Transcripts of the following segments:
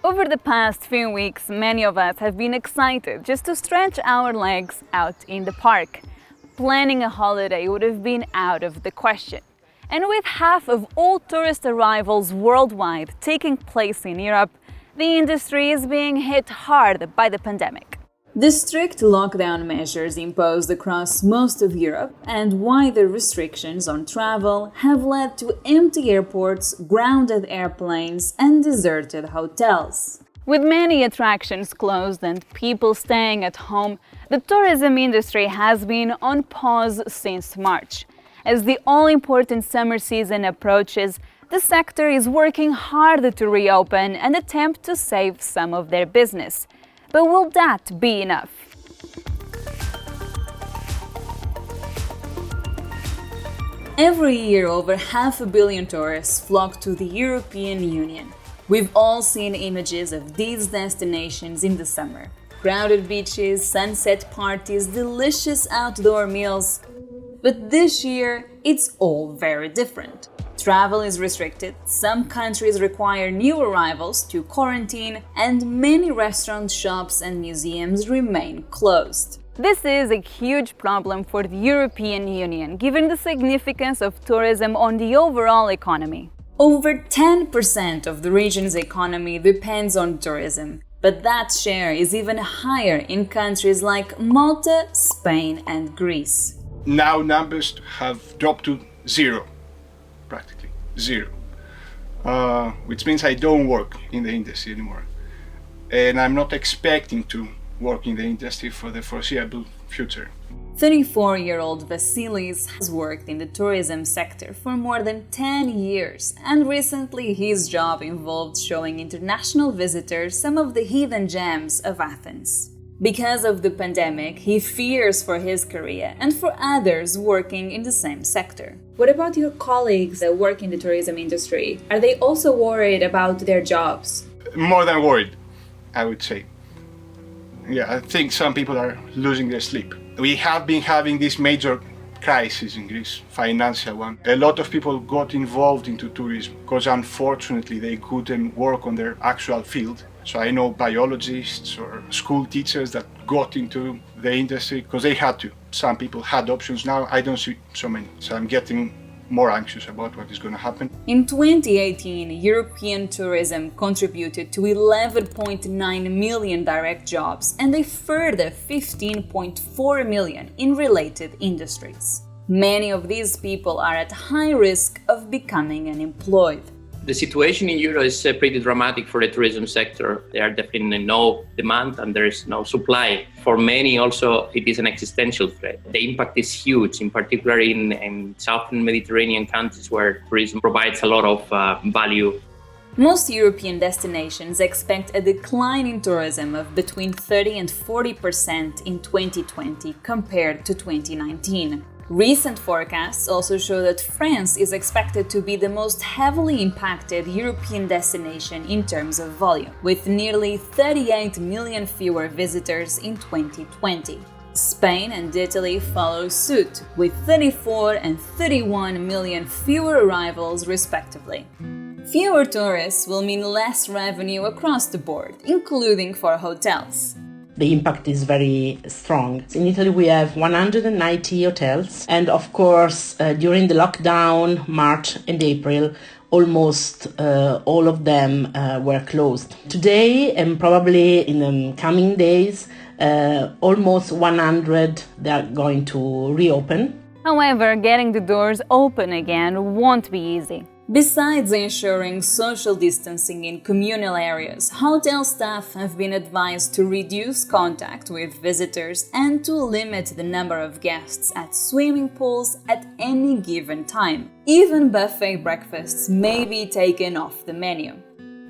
Over the past few weeks, many of us have been excited just to stretch our legs out in the park. Planning a holiday would have been out of the question. And with half of all tourist arrivals worldwide taking place in Europe, the industry is being hit hard by the pandemic. The strict lockdown measures imposed across most of Europe and wider restrictions on travel have led to empty airports, grounded airplanes, and deserted hotels. With many attractions closed and people staying at home, the tourism industry has been on pause since March. As the all-important summer season approaches, the sector is working hard to reopen and attempt to save some of their business. But will that be enough? Every year, over 500 million tourists flock to the European Union. We've all seen images of these destinations in the summer. Crowded beaches, sunset parties, delicious outdoor meals. But this year, it's all very different. Travel is restricted, some countries require new arrivals to quarantine, and many restaurants, shops and museums remain closed. This is a huge problem for the European Union, given the significance of tourism on the overall economy. Over 10% of the region's economy depends on tourism, but that share is even higher in countries like Malta, Spain and Greece. Now numbers have dropped to zero, practically zero, which means I don't work in the industry anymore. And I'm not expecting to work in the industry for the foreseeable future. 34-year-old Vassilis has worked in the tourism sector for more than 10 years, and recently his job involved showing international visitors some of the hidden gems of Athens. Because of the pandemic, he fears for his career and for others working in the same sector. What about your colleagues that work in the tourism industry? Are they also worried about their jobs? More than worried, I would say. Yeah, I think some people are losing their sleep. We have been having this major crisis in Greece, financial one. A lot of people got involved into tourism because unfortunately they couldn't work on their actual field. So I know biologists or school teachers that got into the industry because they had to. Some people had options. Now I don't see so many. So I'm getting more anxious about what is going to happen. In 2018, European tourism contributed to 11.9 million direct jobs and a further 15.4 million in related industries. Many of these people are at high risk of becoming unemployed. The situation in Europe is pretty dramatic for the tourism sector. There are definitely no demand and there is no supply. For many also, it is an existential threat. The impact is huge, in particular in southern Mediterranean countries where tourism provides a lot of value. Most European destinations expect a decline in tourism of between 30 and 40% in 2020 compared to 2019. Recent forecasts also show that France is expected to be the most heavily impacted European destination in terms of volume, with nearly 38 million fewer visitors in 2020. Spain and Italy follow suit, with 34 and 31 million fewer arrivals respectively. Fewer tourists will mean less revenue across the board, including for hotels. The impact is very strong. In Italy, we have 190 hotels, and of course, during the lockdown, March and April, almost all of them were closed. Today, and probably in the coming days, almost 100 they are going to reopen. However, getting the doors open again won't be easy. Besides ensuring social distancing in communal areas, hotel staff have been advised to reduce contact with visitors and to limit the number of guests at swimming pools at any given time. Even buffet breakfasts may be taken off the menu.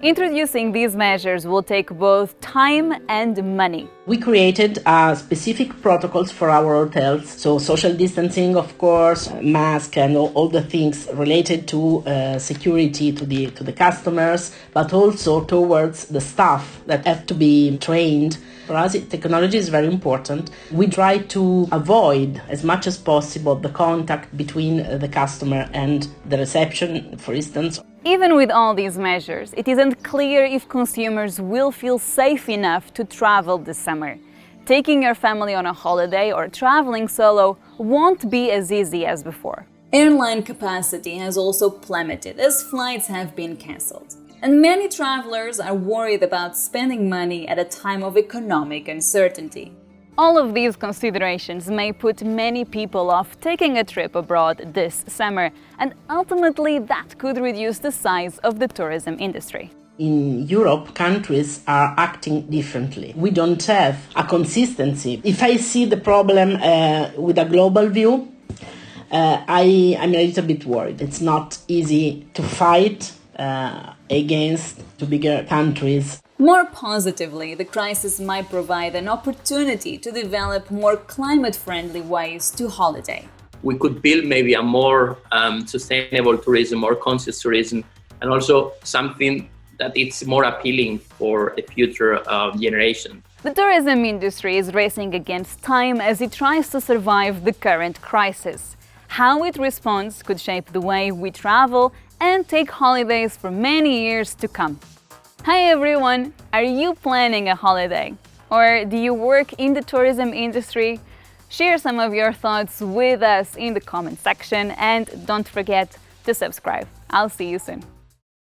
Introducing these measures will take both time and money. We created specific protocols for our hotels, so social distancing, of course, mask and all the things related to security to the customers, but also towards the staff that have to be trained. For us, technology is very important. We try to avoid as much as possible the contact between the customer and the reception, for instance. Even with all these measures, it isn't clear if consumers will feel safe enough to travel this summer. Taking your family on a holiday or traveling solo won't be as easy as before. Airline capacity has also plummeted as flights have been cancelled. And many travelers are worried about spending money at a time of economic uncertainty. All of these considerations may put many people off taking a trip abroad this summer, and ultimately that could reduce the size of the tourism industry. In Europe, countries are acting differently. We don't have a consistency. If I see the problem with a global view, I'm a little bit worried. It's not easy to fight against the bigger countries. More positively, the crisis might provide an opportunity to develop more climate-friendly ways to holiday. We could build maybe a more sustainable tourism, more conscious tourism, and also something that it's more appealing for the future generation. The tourism industry is racing against time as it tries to survive the current crisis. How it responds could shape the way we travel and take holidays for many years to come. Hi everyone! Are you planning a holiday? Or do you work in the tourism industry? Share some of your thoughts with us in the comment section and don't forget to subscribe. I'll see you soon.